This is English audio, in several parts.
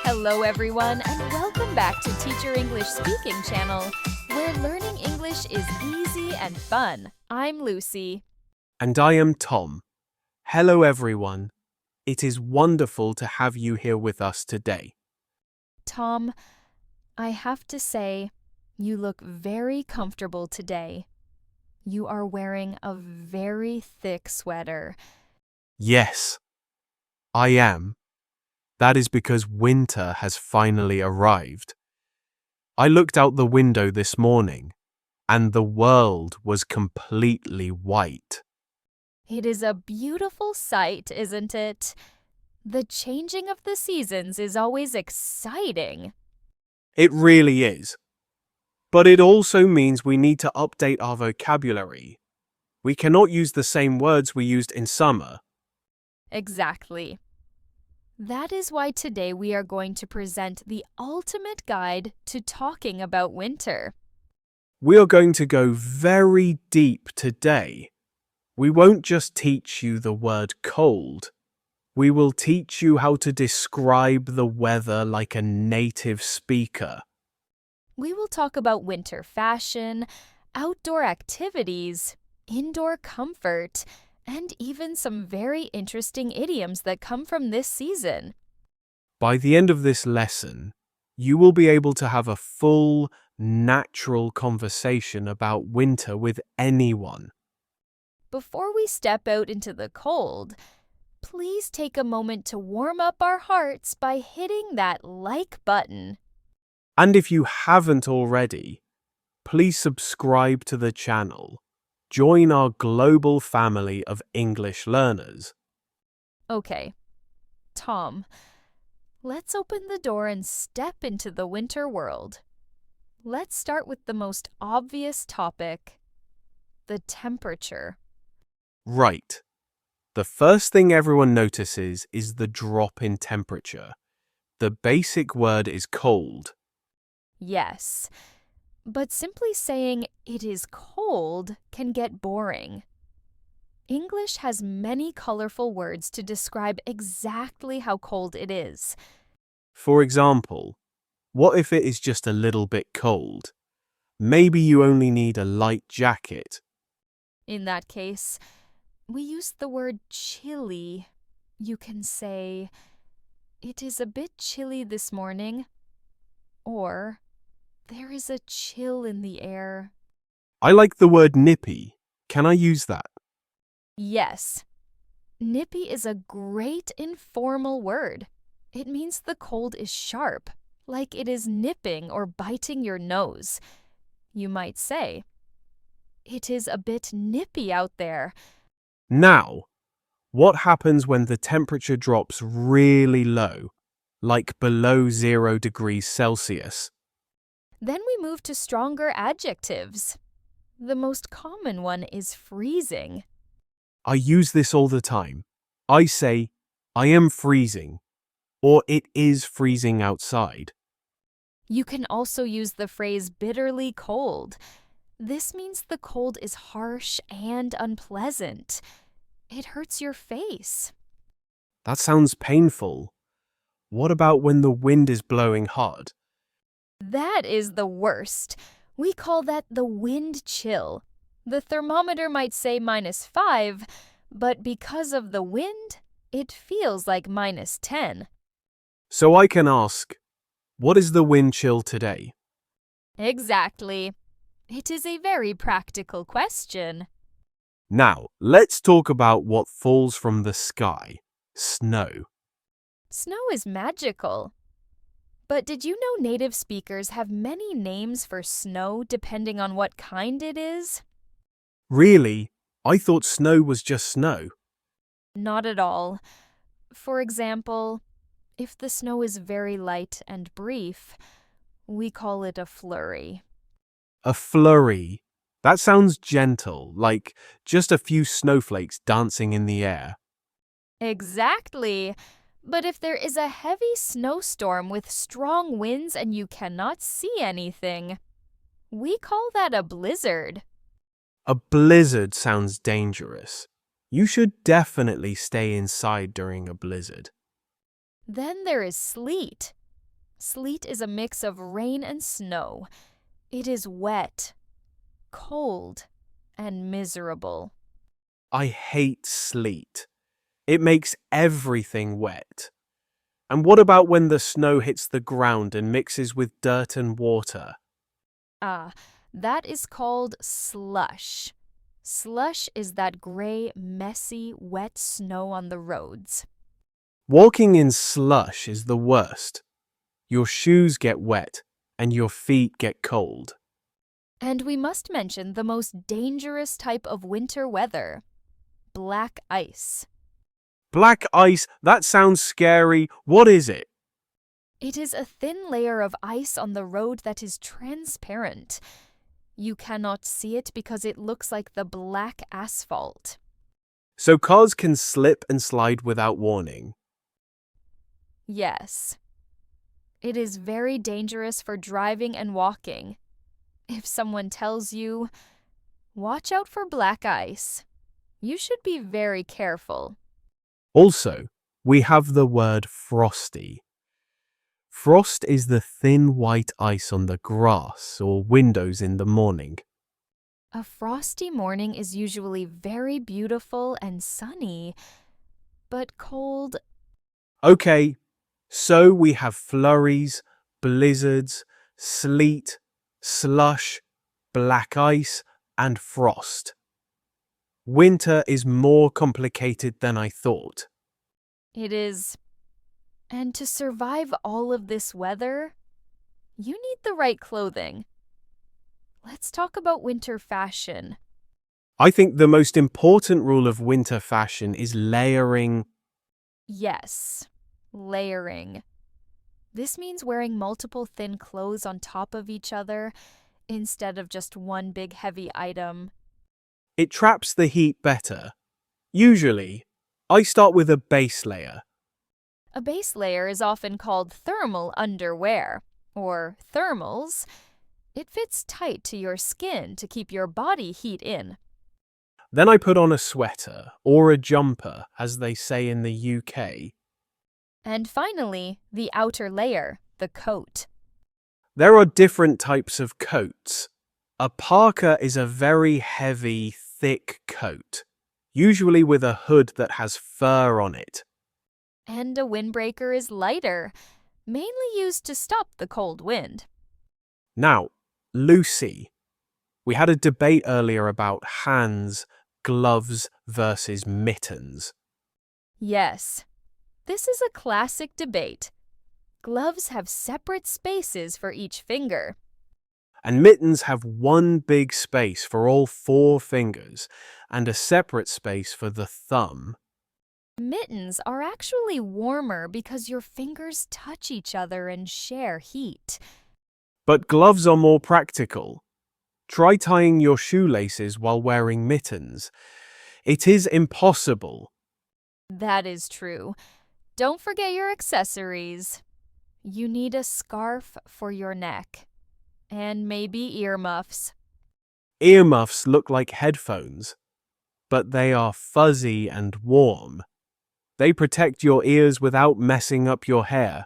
Hello everyone and welcome back to Teacher English Speaking Channel, where learning English is easy and fun. I'm Lucy. And I am Tom. Hello everyone. It is wonderful to have you here with us today. Tom, I have to say, you look very comfortable today. You are wearing a very thick sweater. Yes, I am. That is because winter has finally arrived. I looked out the window this morning, and the world was completely white. It is a beautiful sight, isn't it? The changing of the seasons is always exciting. It really is. But it also means we need to update our vocabulary. We cannot use the same words we used in summer. Exactly. That is why today we are going to present the ultimate guide to talking about winter. We are going to go very deep today. We won't just teach you the word cold. We will teach you how to describe the weather like a native speaker. We will talk about winter fashion, outdoor activities, indoor comfort, and even some very interesting idioms that come from this season. By the end of this lesson, you will be able to have a full, natural conversation about winter with anyone. Before we step out into the cold, please take a moment to warm up our hearts by hitting that like button. And if you haven't already, please subscribe to the channel. Join our global family of English learners. Okay, Tom, let's open the door and step into the winter world. Let's start with the most obvious topic, the temperature. Right. The first thing everyone notices is the drop in temperature. The basic word is cold. Yes, but simply saying it is cold can get boring. English has many colorful words to describe exactly how cold it is. For example, what if it is just a little bit cold? Maybe you only need a light jacket. In that case, we use the word chilly. You can say, "It is a bit chilly this morning," or "There is a chill in the air." I like the word nippy. Can I use that? Yes. Nippy is a great informal word. It means the cold is sharp, like it is nipping or biting your nose. You might say, "It is a bit nippy out there." Now, what happens when the temperature drops really low, like below 0 degrees Celsius? Then we move to stronger adjectives. The most common one is freezing. I use this all the time. I say, I am freezing, or it is freezing outside. You can also use the phrase bitterly cold. This means the cold is harsh and unpleasant. It hurts your face. That sounds painful. What about when the wind is blowing hard? That is the worst. We call that the wind chill. The thermometer might say -5, but because of the wind, it feels like -10. So I can ask, what is the wind chill today? Exactly. It is a very practical question. Now, let's talk about what falls from the sky, snow. Snow is magical. But did you know native speakers have many names for snow depending on what kind it is? Really? I thought snow was just snow. Not at all. For example, if the snow is very light and brief, we call it a flurry. A flurry. That sounds gentle, like just a few snowflakes dancing in the air. Exactly. But if there is a heavy snowstorm with strong winds and you cannot see anything, we call that a blizzard. A blizzard sounds dangerous. You should definitely stay inside during a blizzard. Then there is sleet. Sleet is a mix of rain and snow. It is wet, cold, and miserable. I hate sleet. It makes everything wet. And what about when the snow hits the ground and mixes with dirt and water? Ah, that is called slush. Slush is that gray, messy, wet snow on the roads. Walking in slush is the worst. Your shoes get wet and your feet get cold. And we must mention the most dangerous type of winter weather: black ice. Black ice, that sounds scary. What is it? It is a thin layer of ice on the road that is transparent. You cannot see it because it looks like the black asphalt. So cars can slip and slide without warning. Yes. It is very dangerous for driving and walking. If someone tells you, "Watch out for black ice," you should be very careful. Also, we have the word frosty. Frost is the thin white ice on the grass or windows in the morning. A frosty morning is usually very beautiful and sunny, but cold. Okay, so we have flurries, blizzards, sleet, slush, black ice, and frost. Winter is more complicated than I thought. It is. And to survive all of this weather, you need the right clothing. Let's talk about winter fashion. I think the most important rule of winter fashion is layering. Yes, layering. This means wearing multiple thin clothes on top of each other instead of just one big heavy item. It traps the heat better. Usually, I start with a base layer. A base layer is often called thermal underwear, or thermals. It fits tight to your skin to keep your body heat in. Then I put on a sweater, or a jumper, as they say in the UK. And finally, the outer layer, the coat. There are different types of coats. A parka is a very heavy, thick coat, usually with a hood that has fur on it. And a windbreaker is lighter, mainly used to stop the cold wind. Now, Lucy, we had a debate earlier about hands, gloves versus mittens. Yes, this is a classic debate. Gloves have separate spaces for each finger. And mittens have one big space for all 4 fingers and a separate space for the thumb. Mittens are actually warmer because your fingers touch each other and share heat. But gloves are more practical. Try tying your shoelaces while wearing mittens. It is impossible. That is true. Don't forget your accessories. You need a scarf for your neck. And maybe earmuffs. Earmuffs look like headphones, but they are fuzzy and warm. They protect your ears without messing up your hair.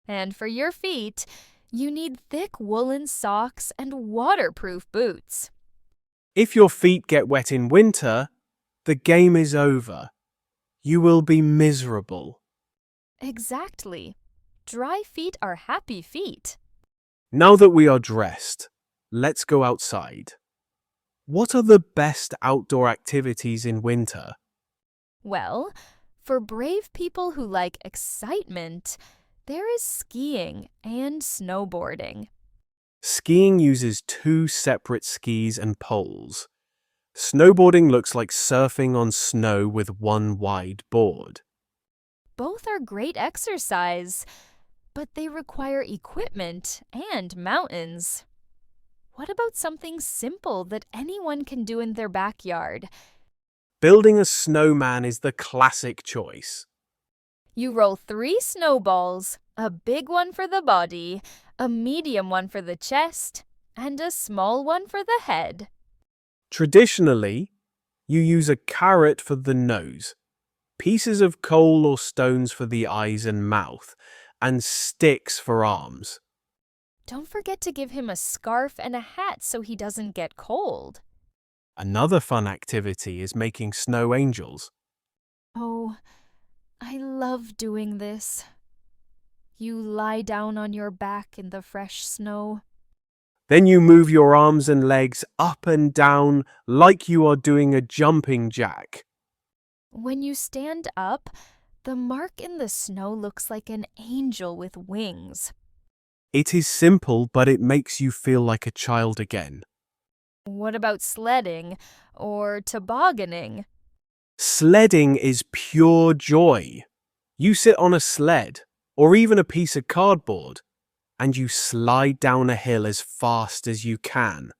And for your feet, you need thick woolen socks and waterproof boots. If your feet get wet in winter, the game is over. You will be miserable. Exactly. Dry feet are happy feet. Now that we are dressed, let's go outside. What are the best outdoor activities in winter? Well, for brave people who like excitement, there is skiing and snowboarding. Skiing uses 2 separate skis and poles. Snowboarding looks like surfing on snow with one wide board. Both are great exercise, but they require equipment and mountains. What about something simple that anyone can do in their backyard? Building a snowman is the classic choice. You roll 3 snowballs, a big one for the body, a medium one for the chest, and a small one for the head. Traditionally, you use a carrot for the nose, pieces of coal or stones for the eyes and mouth, and sticks for arms. Don't forget to give him a scarf and a hat so he doesn't get cold. Another fun activity is making snow angels. Oh, I love doing this. You lie down on your back in the fresh snow. Then you move your arms and legs up and down like you are doing a jumping jack. When you stand up, the mark in the snow looks like an angel with wings. It is simple, but it makes you feel like a child again. What about sledding or tobogganing? Sledding is pure joy. You sit on a sled, or even a piece of cardboard, and you slide down a hill as fast as you can.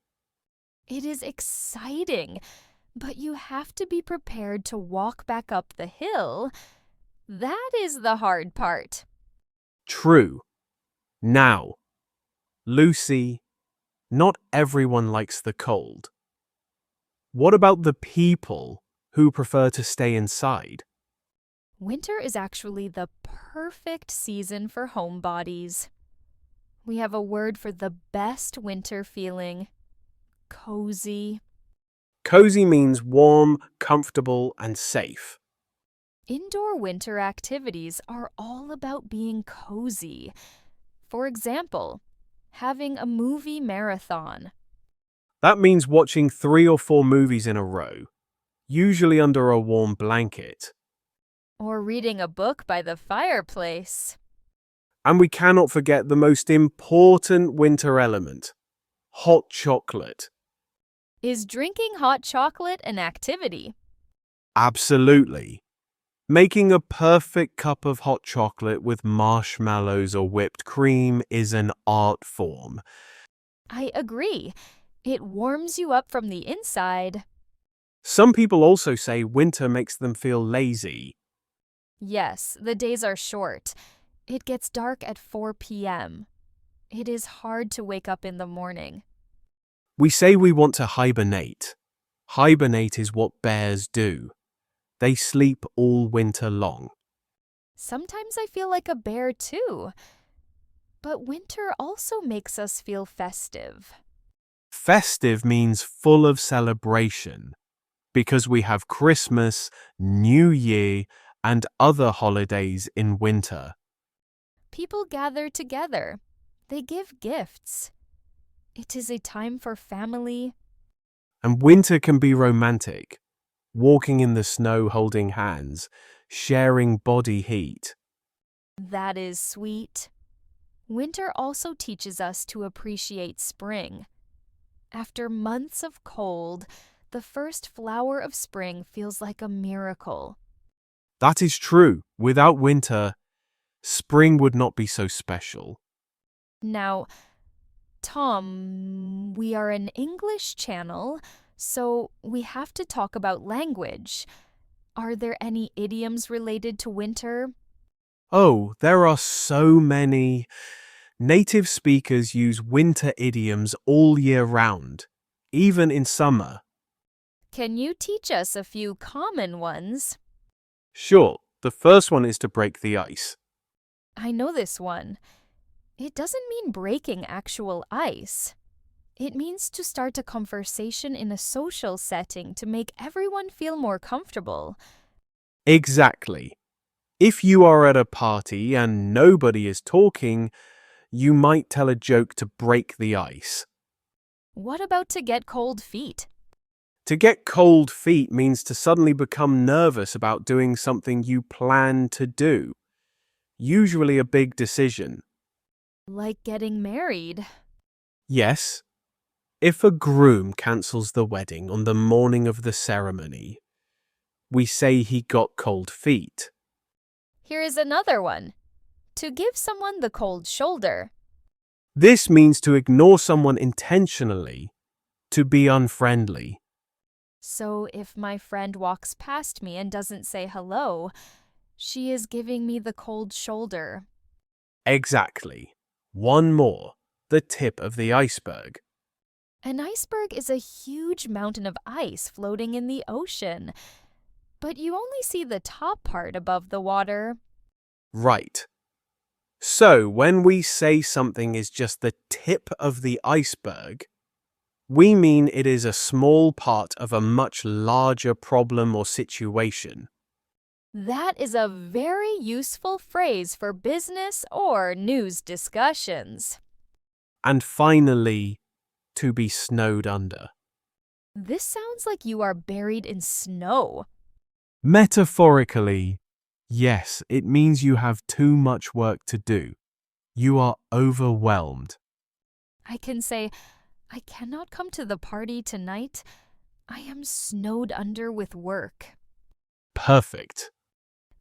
It is exciting, but you have to be prepared to walk back up the hill. That is the hard part. True. Now, Lucy, not everyone likes the cold. What about the people who prefer to stay inside? Winter is actually the perfect season for homebodies. We have a word for the best winter feeling: cozy. Cozy means warm, comfortable, and safe. Indoor winter activities are all about being cozy. For example, having a movie marathon. That means watching 3 or 4 movies in a row, usually under a warm blanket. Or reading a book by the fireplace. And we cannot forget the most important winter element: hot chocolate. Is drinking hot chocolate an activity? Absolutely. Making a perfect cup of hot chocolate with marshmallows or whipped cream is an art form. I agree. It warms you up from the inside. Some people also say winter makes them feel lazy. Yes, the days are short. It gets dark at 4 p.m. It is hard to wake up in the morning. We say we want to hibernate. Hibernate is what bears do. They sleep all winter long. Sometimes I feel like a bear too. But winter also makes us feel festive. Festive means full of celebration, because we have Christmas, New Year, and other holidays in winter. People gather together. They give gifts. It is a time for family. And winter can be romantic, walking in the snow holding hands, sharing body heat. That is sweet. Winter also teaches us to appreciate spring. After months of cold, the first flower of spring feels like a miracle. That is true. Without winter, spring would not be so special. Now, Tom, we are an English channel, so we have to talk about language. Are there any idioms related to winter? Oh, there are so many. Native speakers use winter idioms all year round, even in summer. Can you teach us a few common ones? Sure, the first one is to break the ice. I know this one. It doesn't mean breaking actual ice. It means to start a conversation in a social setting to make everyone feel more comfortable. Exactly. If you are at a party and nobody is talking, you might tell a joke to break the ice. What about to get cold feet? To get cold feet means to suddenly become nervous about doing something you plan to do, usually a big decision. Like getting married. Yes, if a groom cancels the wedding on the morning of the ceremony, we say he got cold feet. Here is another one. To give someone the cold shoulder. This means to ignore someone intentionally, to be unfriendly. So if my friend walks past me and doesn't say hello, she is giving me the cold shoulder. Exactly. One more, the tip of the iceberg. An iceberg is a huge mountain of ice floating in the ocean, but you only see the top part above the water. Right. So, when we say something is just the tip of the iceberg, we mean it is a small part of a much larger problem or situation. That is a very useful phrase for business or news discussions. And finally, to be snowed under. This sounds like you are buried in snow. Metaphorically, yes, it means you have too much work to do. You are overwhelmed. I can say, I cannot come to the party tonight. I am snowed under with work. Perfect.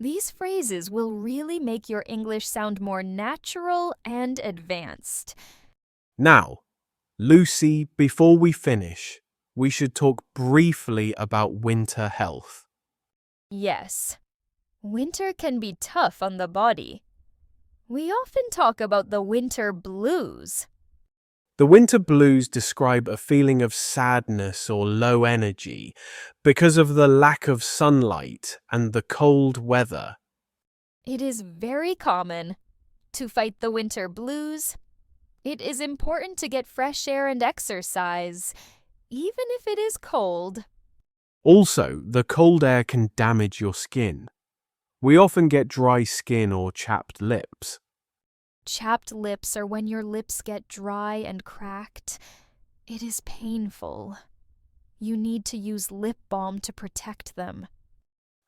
These phrases will really make your English sound more natural and advanced. Now, Lucy, before we finish, we should talk briefly about winter health. Yes, winter can be tough on the body. We often talk about the winter blues. The winter blues describe a feeling of sadness or low energy because of the lack of sunlight and the cold weather. It is very common. To fight the winter blues, it is important to get fresh air and exercise, even if it is cold. Also, the cold air can damage your skin. We often get dry skin or chapped lips. Chapped lips are when your lips get dry and cracked. It is painful. You need to use lip balm to protect them.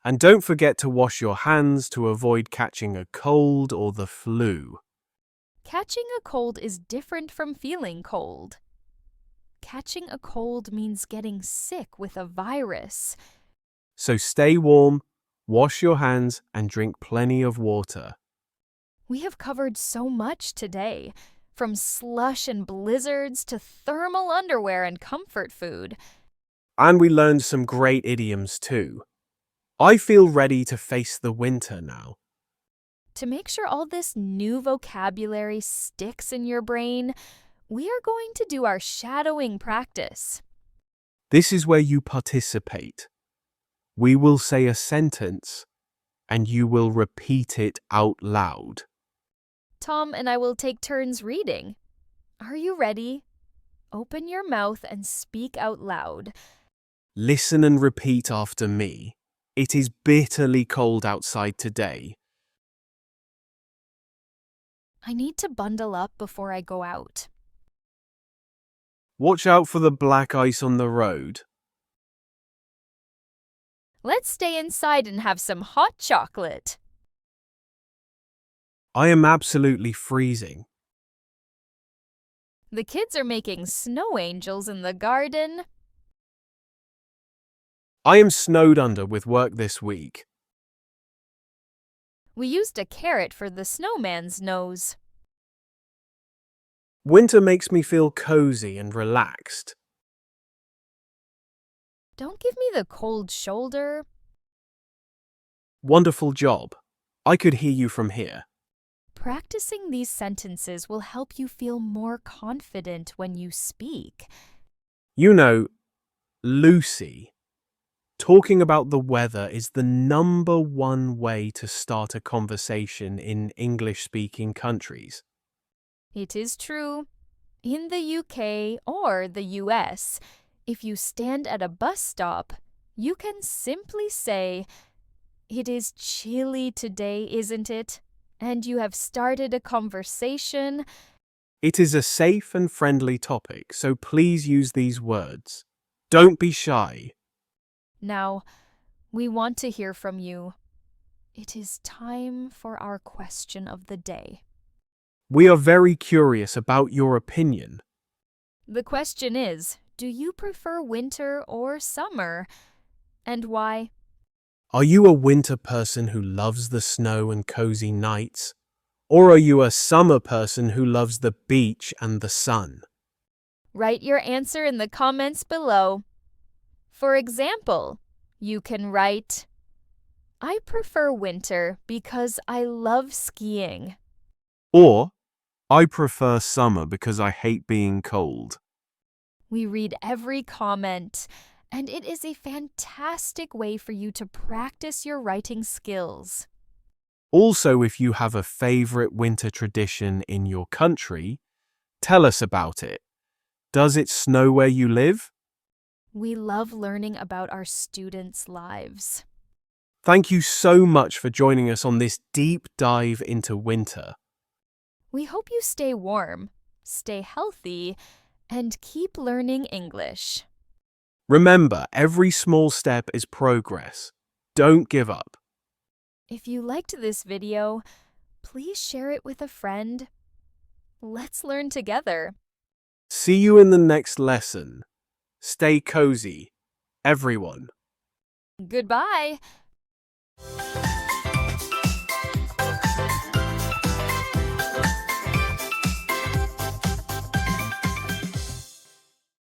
And don't forget to wash your hands to avoid catching a cold or the flu. Catching a cold is different from feeling cold. Catching a cold means getting sick with a virus. So stay warm, wash your hands, and drink plenty of water. We have covered so much today, from slush and blizzards to thermal underwear and comfort food. And we learned some great idioms too. I feel ready to face the winter now. To make sure all this new vocabulary sticks in your brain, we are going to do our shadowing practice. This is where you participate. We will say a sentence, and you will repeat it out loud. Tom and I will take turns reading. Are you ready? Open your mouth and speak out loud. Listen and repeat after me. It is bitterly cold outside today. I need to bundle up before I go out. Watch out for the black ice on the road. Let's stay inside and have some hot chocolate. I am absolutely freezing. The kids are making snow angels in the garden. I am snowed under with work this week. We used a carrot for the snowman's nose. Winter makes me feel cozy and relaxed. Don't give me the cold shoulder. Wonderful job. I could hear you from here. Practicing these sentences will help you feel more confident when you speak. You know, Lucy, talking about the weather is the number one way to start a conversation in English-speaking countries. It is true. In the UK or the US, if you stand at a bus stop, you can simply say, "It is chilly today, isn't it?" And you have started a conversation. It is a safe and friendly topic, so please use these words. Don't be shy. Now, we want to hear from you. It is time for our question of the day. We are very curious about your opinion. The question is, do you prefer winter or summer? And why? Are you a winter person who loves the snow and cozy nights? Or are you a summer person who loves the beach and the sun? Write your answer in the comments below. For example, you can write, "I prefer winter because I love skiing." Or, I prefer summer because I hate being cold. We read every comment, and it is a fantastic way for you to practice your writing skills. Also, if you have a favorite winter tradition in your country, tell us about it. Does it snow where you live? We love learning about our students' lives. Thank you so much for joining us on this deep dive into winter. We hope you stay warm, stay healthy, and keep learning English. Remember, every small step is progress. Don't give up. If you liked this video, please share it with a friend. Let's learn together. See you in the next lesson. Stay cozy, everyone. Goodbye.